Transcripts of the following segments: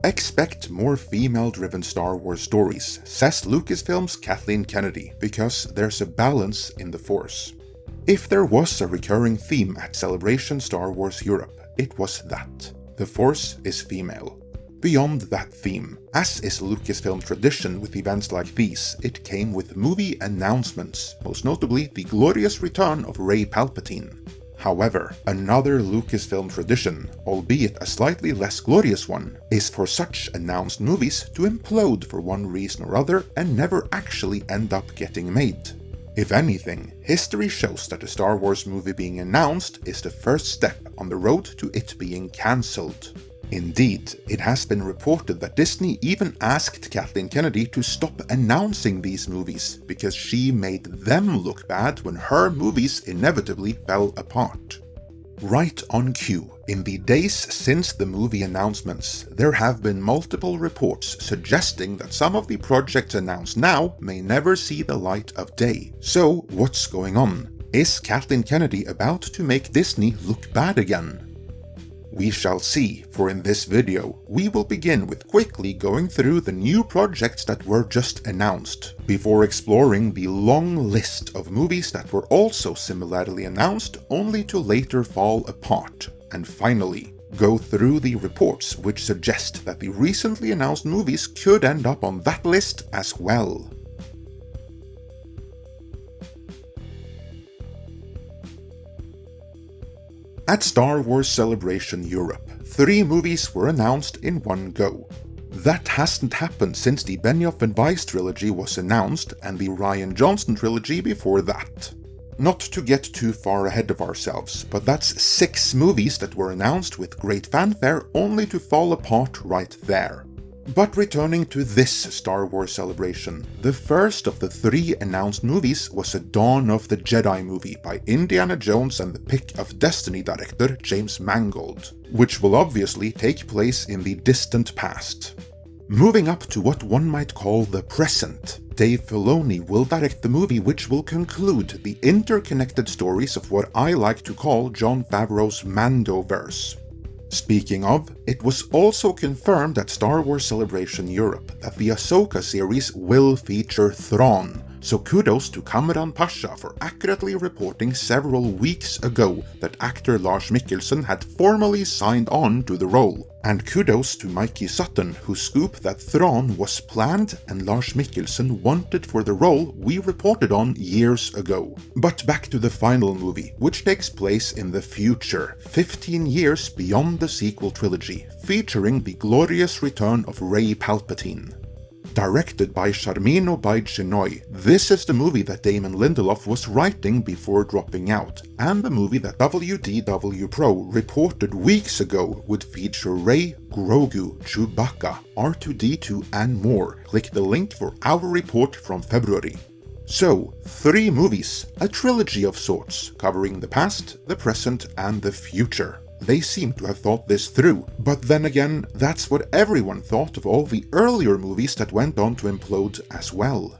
Expect more female-driven Star Wars stories, says Lucasfilm's Kathleen Kennedy, because there's a balance in the Force. If there was a recurring theme at Celebration Star Wars Europe, it was that the Force is female. Beyond that theme, as is Lucasfilm tradition with events like these, it came with movie announcements, most notably the glorious return of Rey Palpatine. However, another Lucasfilm tradition, albeit a slightly less glorious one, is for such announced movies to implode for one reason or other and never actually end up getting made. If anything, history shows that a Star Wars movie being announced is the first step on the road to it being cancelled. Indeed, it has been reported that Disney even asked Kathleen Kennedy to stop announcing these movies because she made them look bad when her movies inevitably fell apart. Right on cue, in the days since the movie announcements, there have been multiple reports suggesting that some of the projects announced now may never see the light of day. So, what's going on? Is Kathleen Kennedy about to make Disney look bad again? We shall see, for in this video, we will begin with quickly going through the new projects that were just announced, before exploring the long list of movies that were also similarly announced only to later fall apart, and finally, go through the reports which suggest that the recently announced movies could end up on that list as well. At Star Wars Celebration Europe, 3 movies were announced in one go. That hasn't happened since the Benioff and Weiss trilogy was announced and the Rian Johnson trilogy before that. Not to get too far ahead of ourselves, but that's 6 movies that were announced with great fanfare only to fall apart right there. But returning to this Star Wars celebration, the first of the 3 announced movies was a Dawn of the Jedi movie by Indiana Jones and the Pick of Destiny director James Mangold, which will obviously take place in the distant past. Moving up to what one might call the present, Dave Filoni will direct the movie which will conclude the interconnected stories of what I like to call Jon Favreau's Mandoverse. Speaking of, it was also confirmed at Star Wars Celebration Europe that the Ahsoka series will feature Thrawn, so kudos to Cameron Pasha for accurately reporting several weeks ago that actor Lars Mikkelsen had formally signed on to the role. And kudos to Mikey Sutton, who scooped that Thrawn was planned and Lars Mikkelsen wanted for the role we reported on years ago. But back to the final movie, which takes place in the future, 15 years beyond the sequel trilogy, featuring the glorious return of Rey Palpatine. Directed by Sharmeen Obaid-Chinoy, this is the movie that Damon Lindelof was writing before dropping out, and the movie that WDW Pro reported weeks ago would feature Rey, Grogu, Chewbacca, R2-D2 and more. Click the link for our report from February. So, 3 movies, a trilogy of sorts, covering the past, the present and the future. They seem to have thought this through, but then again, that's what everyone thought of all the earlier movies that went on to implode as well.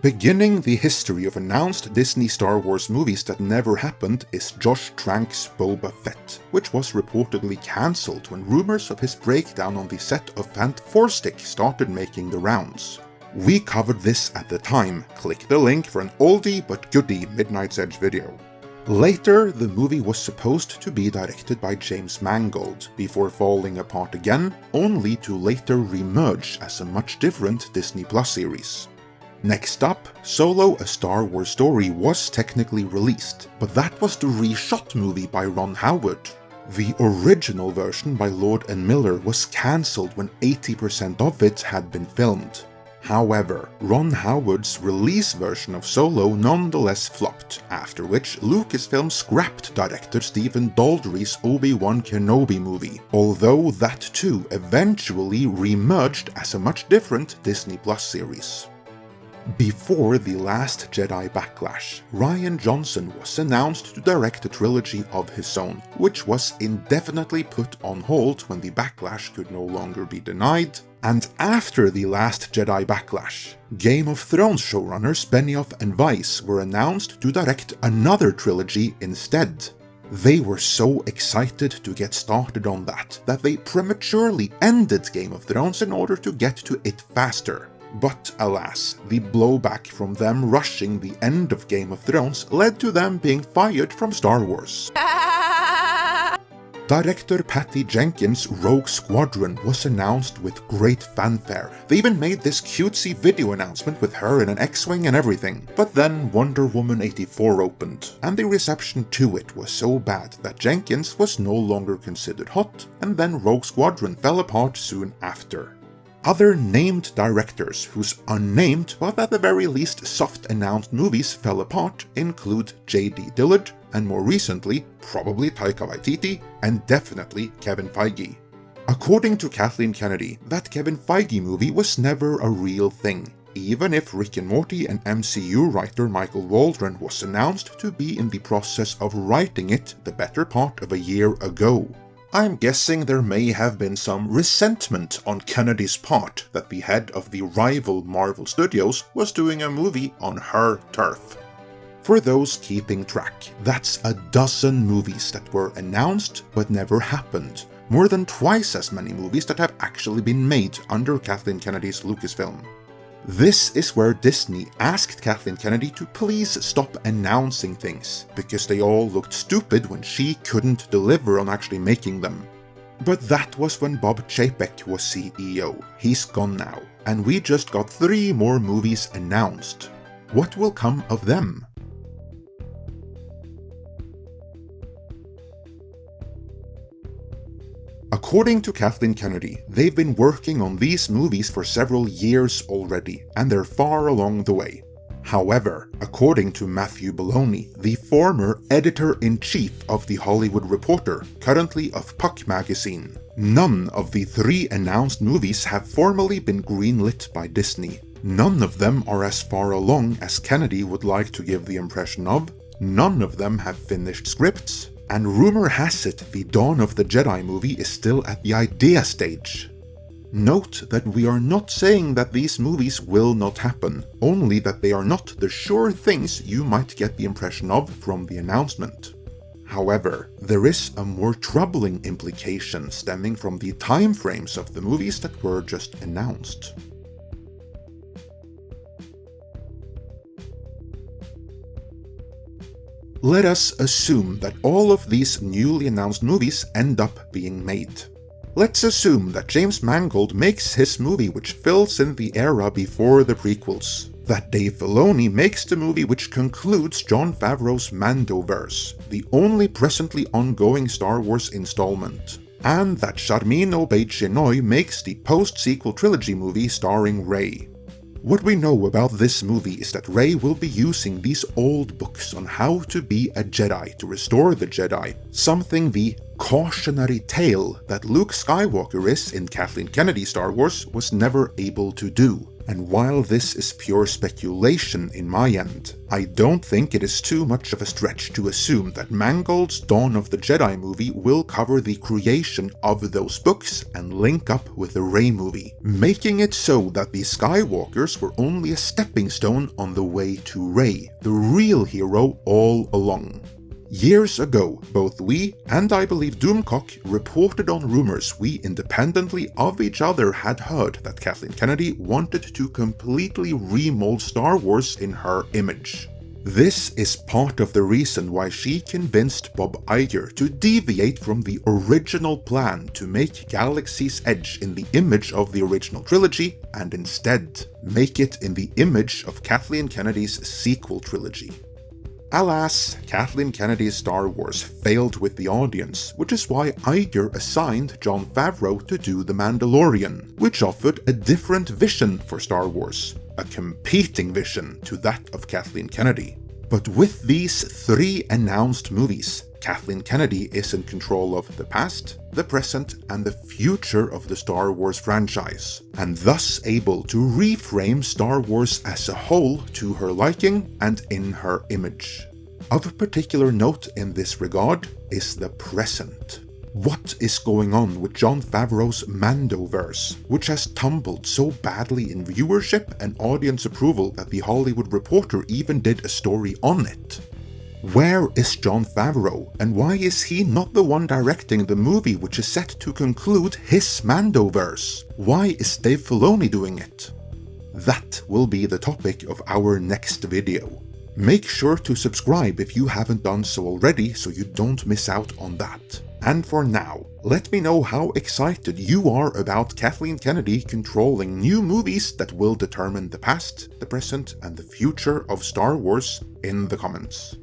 Beginning the history of announced Disney Star Wars movies that never happened is Josh Trank's Boba Fett, which was reportedly cancelled when rumors of his breakdown on the set of Fant 4-Stick started making the rounds. We covered this at the time, click the link for an oldie but goodie Midnight's Edge video. Later, the movie was supposed to be directed by James Mangold, before falling apart again, only to later re-emerge as a much different Disney Plus series. Next up, Solo: A Star Wars Story was technically released, but that was the reshot movie by Ron Howard. The original version by Lord and Miller was cancelled when 80% of it had been filmed. However, Ron Howard's release version of Solo nonetheless flopped, after which Lucasfilm scrapped director Stephen Daldry's Obi-Wan Kenobi movie, although that too eventually re-emerged as a much different Disney Plus series. Before The Last Jedi Backlash, Rian Johnson was announced to direct a trilogy of his own, which was indefinitely put on hold when the backlash could no longer be denied. And after The Last Jedi Backlash, Game of Thrones showrunners Benioff and Weiss were announced to direct another trilogy instead. They were so excited to get started on that they prematurely ended Game of Thrones in order to get to it faster. But alas, the blowback from them rushing the end of Game of Thrones led to them being fired from Star Wars. Director Patty Jenkins' Rogue Squadron was announced with great fanfare. They even made this cutesy video announcement with her in an X-Wing and everything. But then Wonder Woman 84 opened, and the reception to it was so bad that Jenkins was no longer considered hot, and then Rogue Squadron fell apart soon after. Other named directors whose unnamed, but at the very least soft-announced movies fell apart include J.D. Dillard, and more recently, probably Taika Waititi, and definitely Kevin Feige. According to Kathleen Kennedy, that Kevin Feige movie was never a real thing, even if Rick and Morty and MCU writer Michael Waldron was announced to be in the process of writing it the better part of a year ago. I'm guessing there may have been some resentment on Kennedy's part that the head of the rival Marvel Studios was doing a movie on her turf. For those keeping track, that's a dozen movies that were announced but never happened, more than twice as many movies that have actually been made under Kathleen Kennedy's Lucasfilm. This is where Disney asked Kathleen Kennedy to please stop announcing things, because they all looked stupid when she couldn't deliver on actually making them. But that was when Bob Chapek was CEO. He's gone now, and we just got 3 more movies announced. What will come of them? According to Kathleen Kennedy, they've been working on these movies for several years already, and they're far along the way. However, according to Matthew Filoni, the former editor-in-chief of The Hollywood Reporter, currently of Puck magazine, none of the 3 announced movies have formally been greenlit by Disney. None of them are as far along as Kennedy would like to give the impression of, none of them have finished scripts, and rumor has it the Dawn of the Jedi movie is still at the idea stage. Note that we are not saying that these movies will not happen, only that they are not the sure things you might get the impression of from the announcement. However, there is a more troubling implication stemming from the timeframes of the movies that were just announced. Let us assume that all of these newly announced movies end up being made. Let's assume that James Mangold makes his movie which fills in the era before the prequels, that Dave Filoni makes the movie which concludes Jon Favreau's Mandoverse, the only presently ongoing Star Wars installment, and that Sharmeen Obaid-Chinoy makes the post-sequel trilogy movie starring Rey. What we know about this movie is that Rey will be using these old books on how to be a Jedi to restore the Jedi, something the cautionary tale that Luke Skywalker is in Kathleen Kennedy's Star Wars was never able to do. And while this is pure speculation in my end, I don't think it is too much of a stretch to assume that Mangold's Dawn of the Jedi movie will cover the creation of those books and link up with the Rey movie, making it so that the Skywalkers were only a stepping stone on the way to Rey, the real hero all along. Years ago, both we and I believe Doomcock reported on rumors we independently of each other had heard that Kathleen Kennedy wanted to completely remold Star Wars in her image. This is part of the reason why she convinced Bob Iger to deviate from the original plan to make Galaxy's Edge in the image of the original trilogy and instead make it in the image of Kathleen Kennedy's sequel trilogy. Alas, Kathleen Kennedy's Star Wars failed with the audience, which is why Iger assigned Jon Favreau to do The Mandalorian, which offered a different vision for Star Wars, a competing vision to that of Kathleen Kennedy. But with these 3 announced movies, Kathleen Kennedy is in control of the past, the present, and the future of the Star Wars franchise, and thus able to reframe Star Wars as a whole to her liking and in her image. Of particular note in this regard is the present. What is going on with Jon Favreau's Mandoverse, which has tumbled so badly in viewership and audience approval that The Hollywood Reporter even did a story on it? Where is Jon Favreau, and why is he not the one directing the movie which is set to conclude his Mandoverse? Why is Dave Filoni doing it? That will be the topic of our next video. Make sure to subscribe if you haven't done so already so you don't miss out on that. And for now, let me know how excited you are about Kathleen Kennedy controlling new movies that will determine the past, the present, and the future of Star Wars in the comments.